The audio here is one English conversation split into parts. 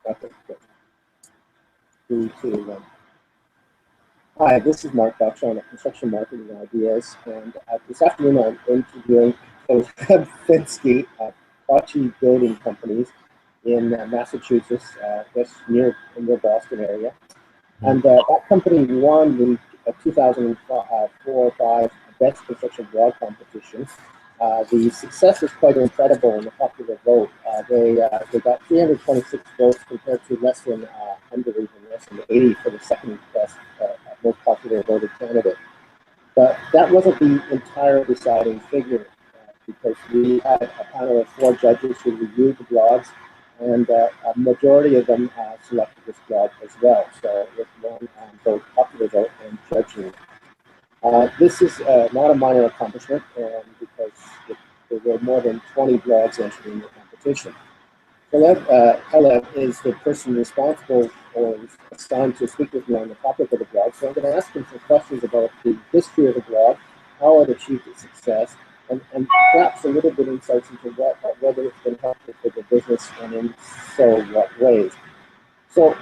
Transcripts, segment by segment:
Okay, good. 3, 2, 1. Hi, this is Mark Buck on Construction Marketing Ideas, and this afternoon I'm interviewing Caleb Fenske at Tocci Building Companies in Massachusetts, just near Boston area. And that company won the 2004 or 5 Best Construction Blog Competition. The success is quite incredible in the popular vote. They got 326 votes compared to less than 80 for the second best, most popular voted candidate. But that wasn't the entire deciding figure, because we had a panel of 4 judges who reviewed the blogs, and a majority of them selected this blog as well. So it won both popular vote and judging. This is not a minor accomplishment, because there were more than 20 blogs entering the competition. Caleb is the person responsible or assigned to speak with me on the topic of the blog. So I'm going to ask him some questions about the history of the blog, how it achieved its success, and perhaps a little bit insights into whether it's been helpful for the business and in so what ways. So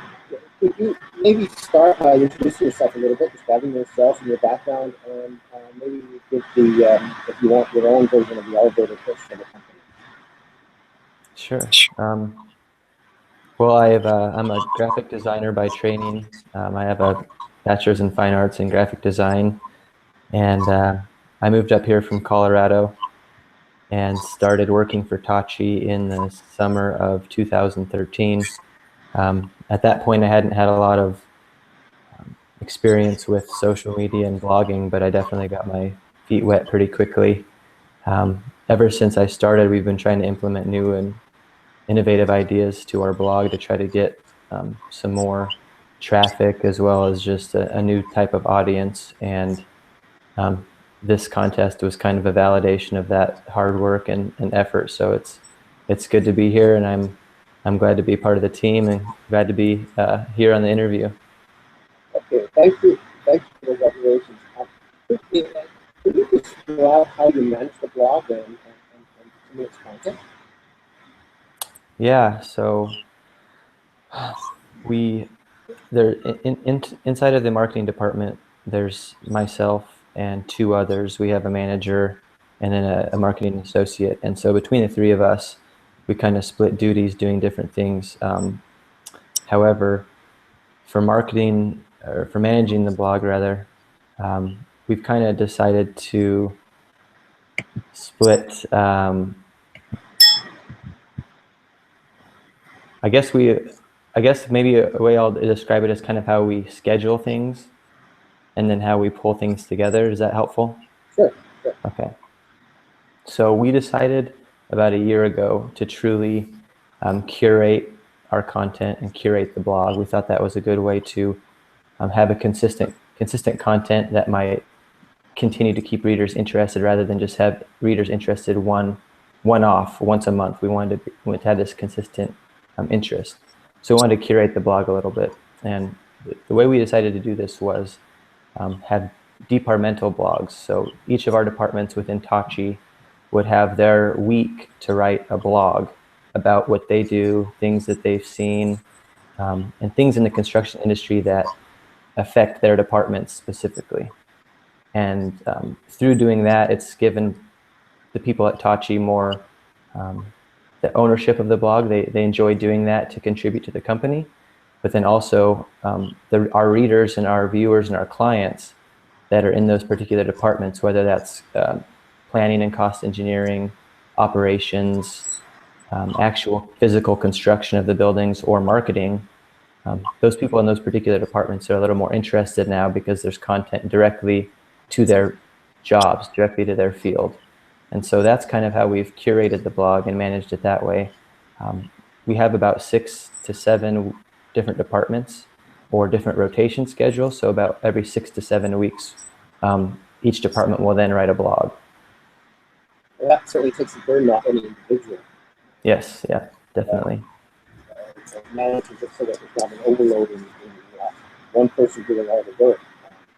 could you maybe start by introducing yourself a little bit, describing yourself and your background, and maybe give if you want, your own version of the elevator pitch for the company. Sure. Well, I'm a graphic designer by training. I have a bachelor's in fine arts in graphic design, and I moved up here from Colorado and started working for Tocci in the summer of 2013. At that point, I hadn't had a lot of experience with social media and blogging, but I definitely got my feet wet pretty quickly. Ever since I started, we've been trying to implement new and innovative ideas to our blog to try to get some more traffic, as well as just a new type of audience. And this contest was kind of a validation of that hard work and effort. So it's good to be here, and I'm glad to be part of the team and glad to be here on the interview. Okay, thank you. Thank you for the congratulations. Could you describe how you manage the blog and its content? Yeah, so inside of the marketing department, there's myself and 2 others. We have a manager and then a marketing associate. And so between the 3 of us, we kind of split duties doing different things. However, for marketing, or for managing the blog rather, we've kind of decided to split, I guess maybe a way I'll describe it is kind of how we schedule things and then how we pull things together. Is that helpful? Sure. Okay. So we decided about a year ago to truly curate our content and curate the blog. We thought that was a good way to have a consistent content that might continue to keep readers interested, rather than just have readers interested one-off once a month. We wanted to have this consistent interest. So we wanted to curate the blog a little bit. And the way we decided to do this was have departmental blogs. So each of our departments within Tocci would have their week to write a blog about what they do, things that they've seen, and things in the construction industry that affect their departments specifically. And through doing that, it's given the people at Tocci more the ownership of the blog. They enjoy doing that to contribute to the company. But then also our readers and our viewers and our clients that are in those particular departments, whether that's planning and cost engineering, operations, actual physical construction of the buildings, or marketing, those people in those particular departments are a little more interested now because there's content directly to their jobs, directly to their field. And so that's kind of how we've curated the blog and managed it that way. We have about 6 to 7 different departments or different rotation schedules. So about every 6 to 7 weeks, each department will then write a blog. Well, that certainly takes the burden off any individual. Yes, yeah, definitely. Managing just so that there's not an overload in one person doing all the work.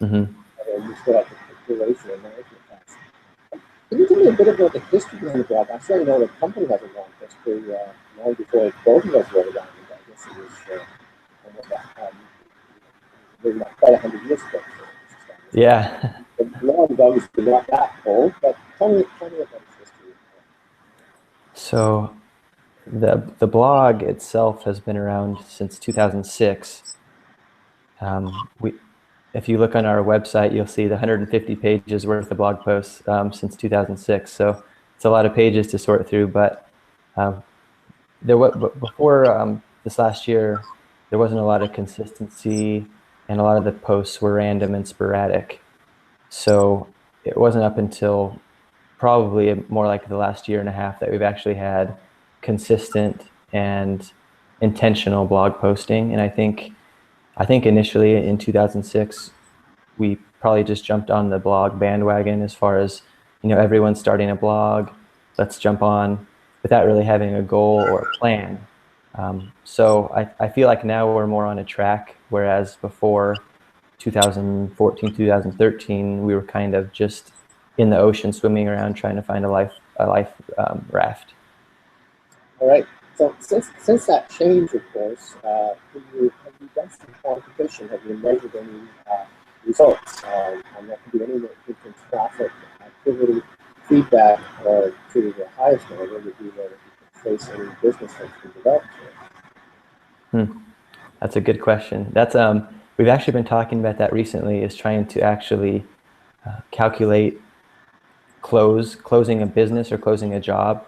And you still have the curation and management tasks. Can you tell me a bit about the history behind the blog? I'm sure you know the company has a long history, long before both of us wrote about it, I guess. this was almost maybe not quite 100 years ago. Yeah. The blog is obviously not that old, but tell me about its history. So the blog itself has been around since 2006. If you look on our website, you'll see the 150 pages worth of blog posts since 2006. So it's a lot of pages to sort through. But before this last year, there wasn't a lot of consistency, and a lot of the posts were random and sporadic. So it wasn't up until probably more like the last year and a half that we've actually had consistent and intentional blog posting. And I think initially in 2006, we probably just jumped on the blog bandwagon as far as, everyone's starting a blog, let's jump on, without really having a goal or a plan. So I feel like now we're more on a track, whereas before 2014, 2013, we were kind of just in the ocean swimming around trying to find a life raft. All right. So since that change, of course, have you done some quantification? Have you measured any results? And that can be anything from traffic, activity, feedback, or to the highest level would be whether you can trace any business that's been developed here. That's a good question. That's we've actually been talking about that recently, is trying to actually calculate closing a business or closing a job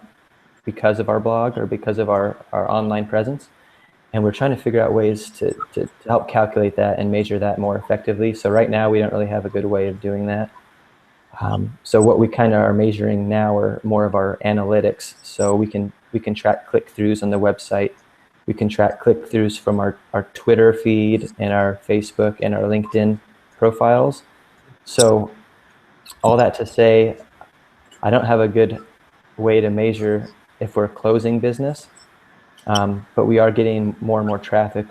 because of our blog or because of our online presence. And we're trying to figure out ways to help calculate that and measure that more effectively. So right now we don't really have a good way of doing that. So what we kind of are measuring now are more of our analytics. So we can track click-throughs on the website. We can track click-throughs from our Twitter feed and our Facebook and our LinkedIn profiles. So all that to say, I don't have a good way to measure if we're closing business, but we are getting more and more traffic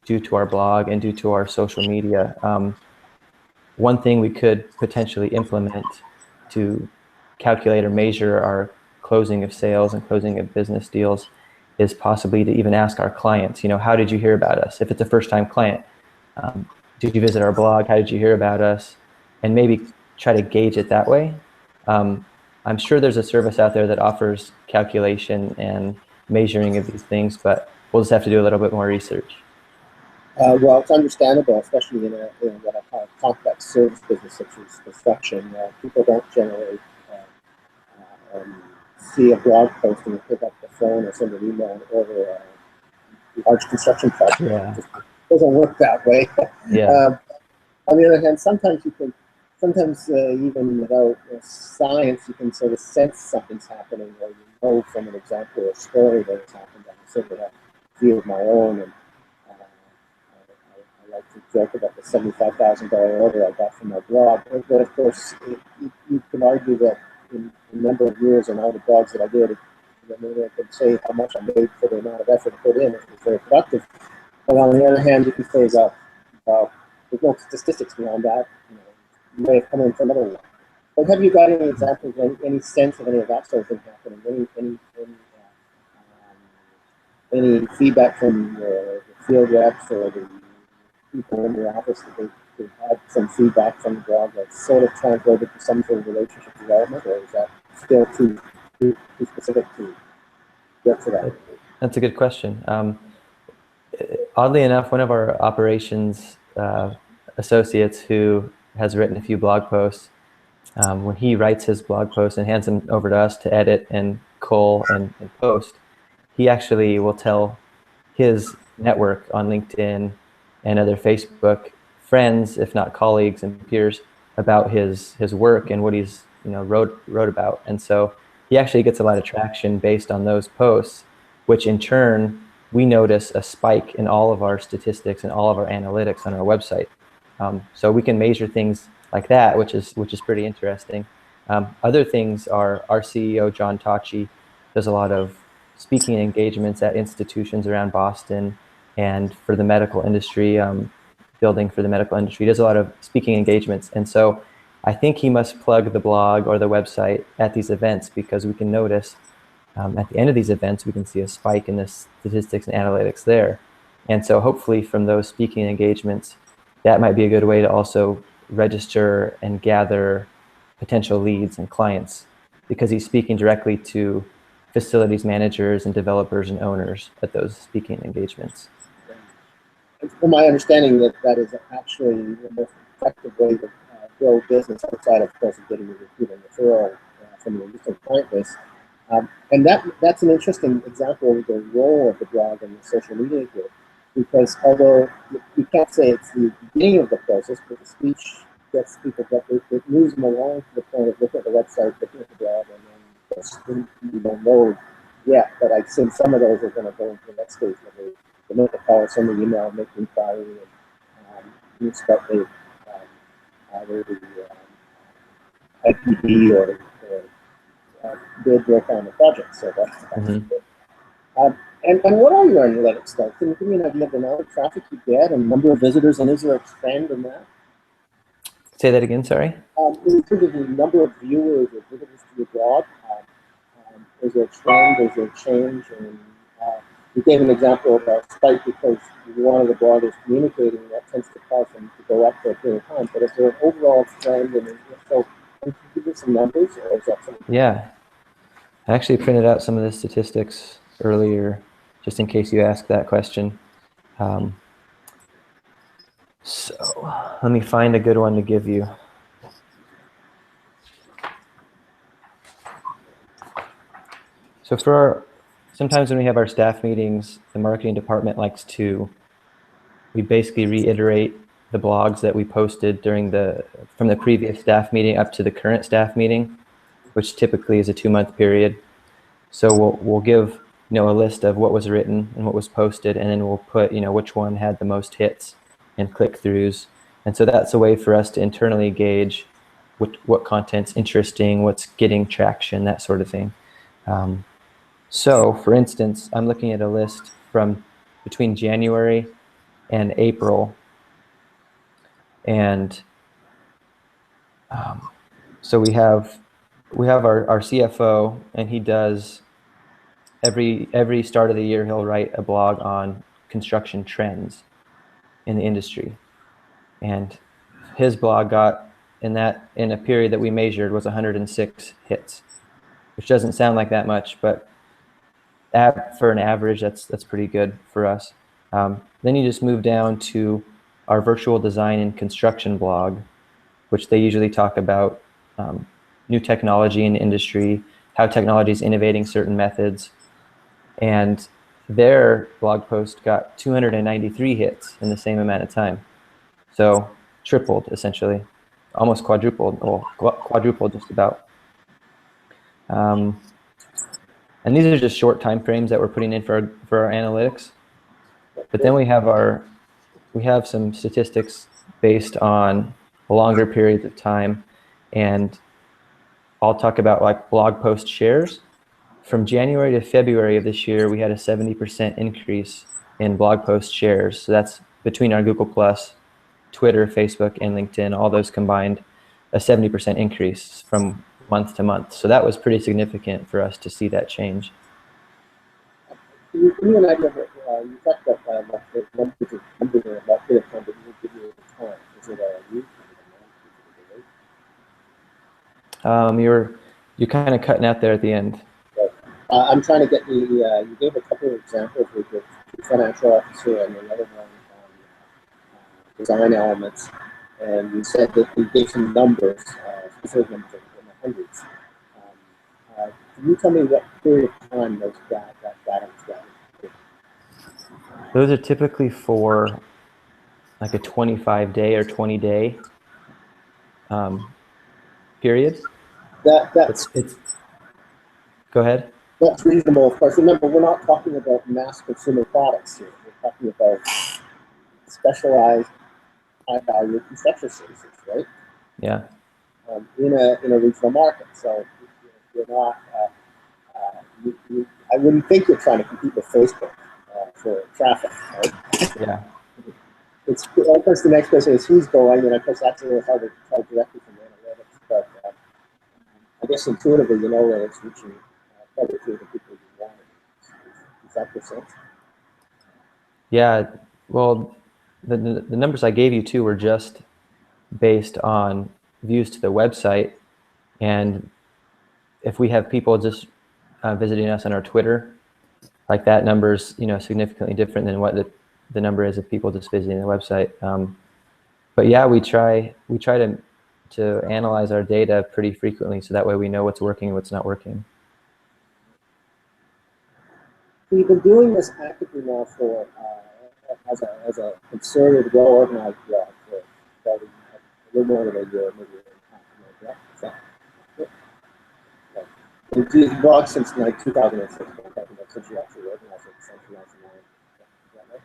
due to our blog and due to our social media. One thing we could potentially implement to calculate or measure our closing of sales and closing of business deals is possibly to even ask our clients, how did you hear about us? If it's a first-time client, did you visit our blog? How did you hear about us? And maybe try to gauge it that way. I'm sure there's a service out there that offers calculation and measuring of these things, but we'll just have to do a little bit more research. Well, it's understandable, especially in what I call a complex service business such as construction. People don't generally see a blog post and pick up the phone or send an email and order a large construction project. Yeah. It just doesn't work that way. Yeah. On the other hand, sometimes even without science, you can sort of sense something's happening, or you know from an example or a story that has happened. I certainly have a few of my own, and I like to joke about the $75,000 order I got from my blog. But of course, you can argue that in a number of years and all the blogs that I did, I could say how much I made for the amount of effort I put in. It was very productive. But on the other hand, you can say, well, there's no statistics beyond that. You may have come in from another one. But have you got any examples, any sense of any of that sort of thing happening? Any feedback from the field reps or the people in the office that they had some feedback from the blog that sort of translated to some sort of relationship development, or is that still too specific to get to that? That's a good question. Oddly enough, one of our operations associates who has written a few blog posts, when he writes his blog post and hands them over to us to edit and cull and post, he actually will tell his network on LinkedIn and other Facebook friends, if not colleagues and peers, about his work and what he's wrote about. And so he actually gets a lot of traction based on those posts, which in turn we notice a spike in all of our statistics and all of our analytics on our website. So we can measure things like that, which is pretty interesting. Other things are our CEO, John Tocci, does a lot of speaking engagements at institutions around Boston and for the medical industry, building for the medical industry. He does a lot of speaking engagements. And so I think he must plug the blog or the website at these events, because we can notice at the end of these events, we can see a spike in the statistics and analytics there. And so hopefully from those speaking engagements, that might be a good way to also register and gather potential leads and clients, because he's speaking directly to facilities managers and developers and owners at those speaking engagements. From my understanding, that is actually the most effective way to grow business outside, of course, of getting a repeat and referral from your existing client base. And that's an interesting example of the role of the blog and the social media group, because although you can't say it's the beginning of the process, but the speech gets people, it moves them along to the point of looking at the website, looking at the blog, and then you don't know yet, but I assume some of those are going to go into the next stage where they make a call, send an email, make an inquiry, and you expect either the IPD or bid work on the project. So that's good. And what are your analytics like? Can you give me an idea of the amount of traffic you get and number of visitors, and is there a trend in that? Say that again, sorry? In terms of the number of viewers or visitors to your blog, is there a trend, is there a change? And you gave an example of a spike because one of the bloggers communicating that tends to cause them to go up for a period of time. But is there an overall trend? And so, can you give us some numbers, or is that something? Yeah. I actually printed out some of the statistics earlier, just in case you ask that question. So let me find a good one to give you. So sometimes when we have our staff meetings, the marketing department likes to, we basically reiterate the blogs that we posted from the previous staff meeting up to the current staff meeting, which typically is a 2-month period. So we'll give a list of what was written and what was posted, and then we'll put which one had the most hits and click-throughs. And so that's a way for us to internally gauge what content's interesting, what's getting traction, that sort of thing. So for instance, I'm looking at a list from between January and April, and so we have our CFO, and he does every start of the year he'll write a blog on construction trends in the industry, and his blog got in a period that we measured was 106 hits, which doesn't sound like that much, but for an average, that's pretty good for us. Then you just move down to our virtual design and construction blog, which they usually talk about new technology in the industry, how technology is innovating certain methods. And their blog post got 293 hits in the same amount of time. So tripled, essentially, almost quadrupled, or quadrupled just about. And these are just short time frames that we're putting in for our analytics. But then we have some statistics based on longer periods of time, and I'll talk about like blog post shares. From January to February of this year, we had a 70% increase in blog post shares. So that's between our Google+, Twitter, Facebook, and LinkedIn, all those combined, a 70% increase from month to month. So that was pretty significant for us to see that change. Can you and I you talked about the numbers or about period of time that you would give you at the time. Is it a week? You're kind of cutting out there at the end. Right. I'm trying to get you gave a couple of examples with the financial officer and another one on design elements, and you said that you gave some numbers, specific numbers in the hundreds. Can you tell me what period of time that data was gathered? Those are typically for like a 25-day or 20-day period. That's Go ahead. That's reasonable, of course. Remember, we're not talking about mass consumer products here. We're talking about specialized, high-value construction services, right? Yeah. In a regional market. So you're not. I wouldn't think you're trying to compete with Facebook for traffic, right? Yeah. It's of course the next question is who's going, and of course that's a little hard to tell directly from analytics. But I guess intuitively, you know that it's reaching probably through the people you want. Does that make sense? Yeah, well, the numbers I gave you too were just based on views to the website, and if we have people just visiting us on our Twitter, like that number's significantly different than what the number is of people just visiting the website. But yeah, we try to analyze our data pretty frequently, so that way we know what's working and what's not working. We've been doing this actively now for as a concerted, well-organized blog for probably a little more than a year, maybe a half. So, we've been blogged since like 2006, since you actually organized it, since 2009.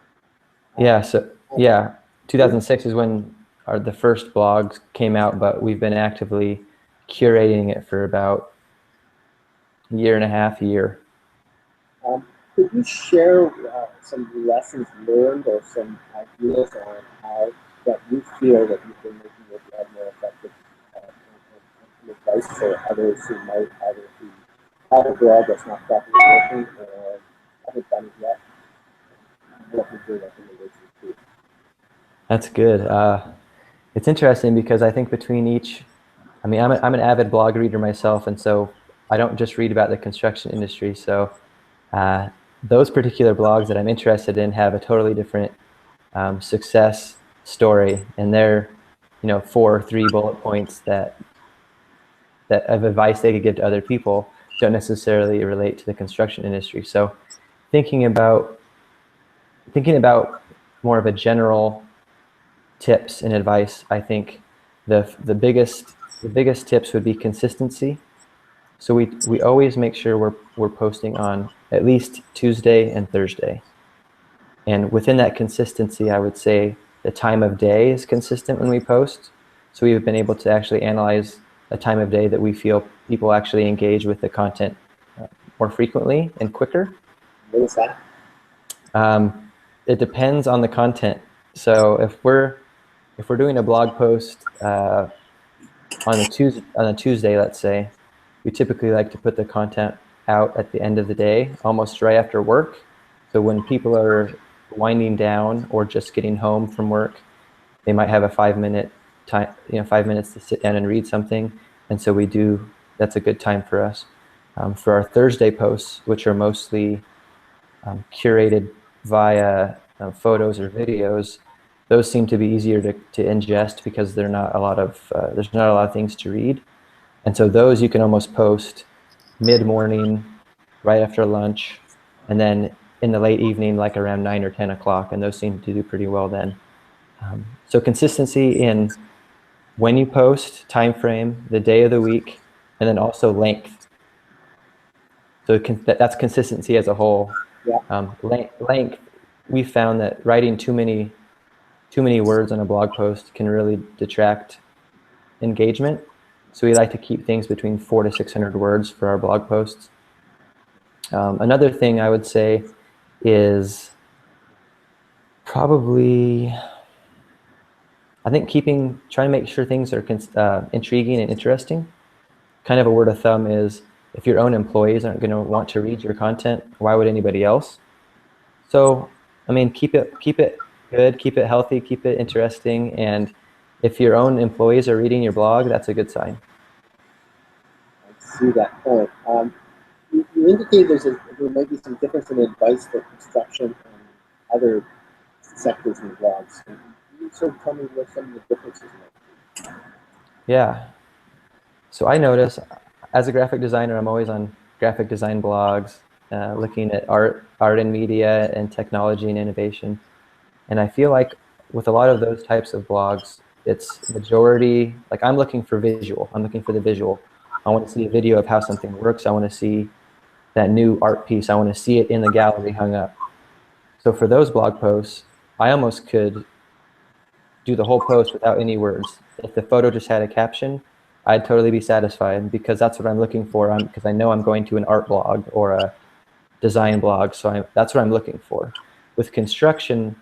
Yeah, so yeah, 2006 is when the first blogs came out, but we've been actively curating it for about a year and a half. Could you share some lessons learned or some ideas on how that you feel that you've been making your blog more effective, and advice for others who might either have a blog that's not properly working or haven't done it yet? What would your recommendations be? That's good. It's interesting because I think between each, I mean, I'm an avid blog reader myself, and so I don't just read about the construction industry. So those particular blogs that I'm interested in have a totally different success story, and they're 4 or 3 bullet points that of advice they could give to other people don't necessarily relate to the construction industry. So thinking about more of a general tips and advice, I think the biggest tips would be consistency. So we always make sure we're posting on at least Tuesday and Thursday. And within that consistency, I would say the time of day is consistent when we post. So we've been able to actually analyze a time of day that we feel people actually engage with the content more frequently and quicker. What is that? It depends on the content. So if we're doing a blog post on a Tuesday, let's say, we typically like to put the content out at the end of the day, almost right after work. So when people are winding down or just getting home from work, they might have a 5-minute time, 5 minutes to sit down and read something. And so that's a good time for us. For our Thursday posts, which are mostly curated via photos or videos, those seem to be easier to ingest because there's not a lot of things to read. And so those you can almost post mid-morning, right after lunch, and then in the late evening, like around 9 or 10 o'clock, and those seem to do pretty well then. So consistency in when you post, time frame, the day of the week, and then also length. So that's consistency as a whole. Yeah. Length, we found that writing too many words on a blog post can really detract engagement. So we like to keep things between 400 to 600 words for our blog posts. Another thing I would say is probably, I think trying to make sure things are intriguing and interesting. Kind of a word of thumb is, if your own employees aren't going to want to read your content, why would anybody else? So, I mean, keep it good, keep it healthy, keep it interesting, and if your own employees are reading your blog, that's a good sign. I see that point. You indicate there might be some difference in advice for construction and other sectors and blogs. Can you sort of tell me what some of the differences might be? Yeah. So I notice, as a graphic designer, I'm always on graphic design blogs, looking at art and media and technology and innovation. And I feel like with a lot of those types of blogs, it's majority, like I'm looking for visual. I'm looking for the visual. I want to see a video of how something works. I want to see that new art piece. I want to see it in the gallery hung up. So for those blog posts, I almost could do the whole post without any words. If the photo just had a caption, I'd totally be satisfied, because that's what I'm looking for. Because I know I'm going to an art blog or a design blog, so that's what I'm looking for. With construction,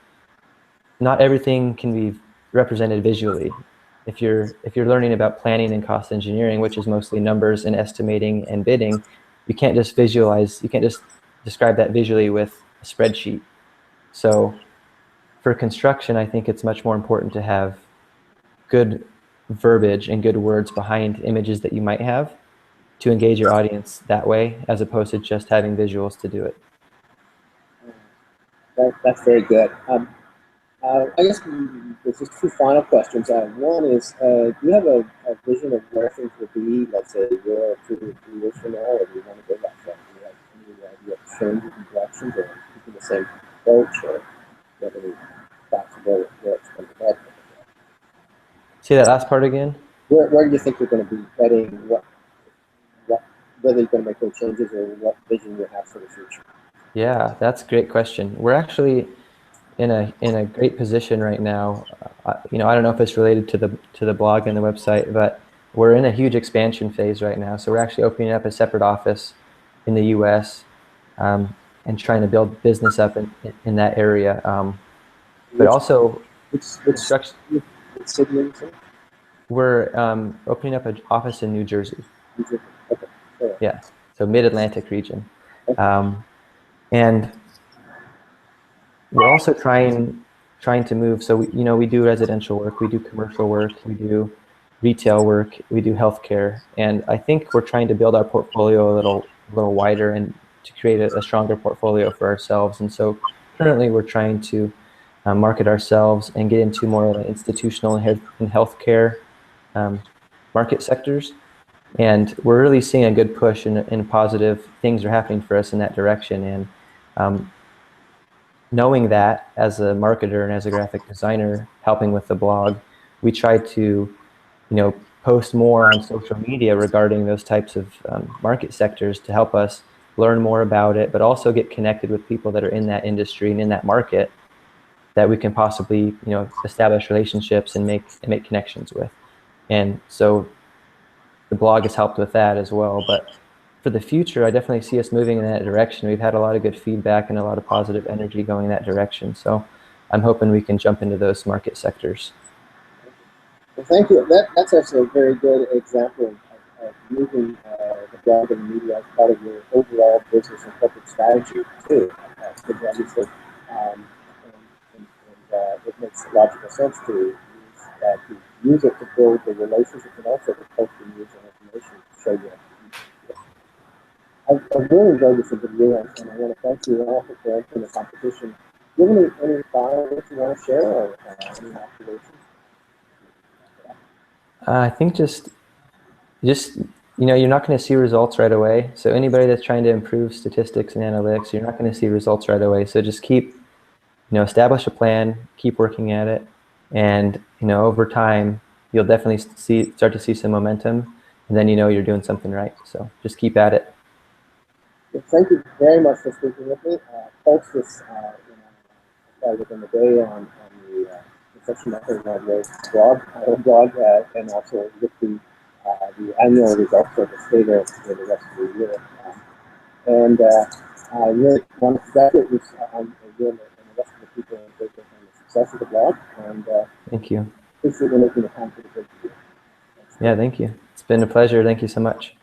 not everything can be represented visually. If you're learning about planning and cost engineering, which is mostly numbers and estimating and bidding, you can't just describe that visually with a spreadsheet. So for construction, I think it's much more important to have good verbiage and good words behind images that you might have to engage your audience that way, as opposed to just having visuals to do it. That's very good. I guess there's just two final questions. One is, do you have a vision of where things will be, let's say, a year or 2 or 3 years from now, or do you want to go that far? Do you have any idea of changes in directions, or keeping the same approach, or do you have any thoughts of where it's going to head? Say that last part again. Where do you think you're going to be heading? Whether you're going to make those changes, or what vision you have for the future? Yeah, that's a great question. We're actually in a great position right now. I don't know if it's related to the blog and the website, but we're in a huge expansion phase right now. So we're actually opening up a separate office in the U.S. And trying to build business up in that area. But also, construction. We're opening up an office in New Jersey. Yeah, so Mid-Atlantic region, and we're also trying to move. So we do residential work, we do commercial work, we do retail work, we do healthcare, and I think we're trying to build our portfolio a little wider and to create a stronger portfolio for ourselves. And so currently we're trying to market ourselves and get into more of the institutional and healthcare market sectors. And we're really seeing a good push and positive things are happening for us in that direction. And knowing that as a marketer and as a graphic designer helping with the blog, we try to post more on social media regarding those types of market sectors to help us learn more about it, but also get connected with people that are in that industry and in that market that we can possibly establish relationships and make connections with. And so the blog has helped with that as well. But for the future, I definitely see us moving in that direction. We've had a lot of good feedback and a lot of positive energy going in that direction. So I'm hoping we can jump into those market sectors. Well, thank you. That's actually a very good example of moving the blog and media as part of your overall business and corporate strategy too. Because obviously, it makes logical sense to use it to build the relationship and also to post the news and information to show you. I've really enjoyed this interview, and I want to thank you all for entering the competition. Do you have any final words you want to share, or any observations? I think just you're not going to see results right away. So anybody that's trying to improve statistics and analytics, you're not going to see results right away. So just keep establish a plan, keep working at it, and over time you'll definitely start to see some momentum, and then you're doing something right. So just keep at it. Well, thank you very much for speaking with me. Post this within the day on the Construction Marketing blog, and also with the annual results of the state for the rest of the year. And I really want to congratulate you on you and the rest of the people on the success of the blog. And thank you. Appreciate you making the time for the good. Yeah, thank you. It's been a pleasure. Thank you so much.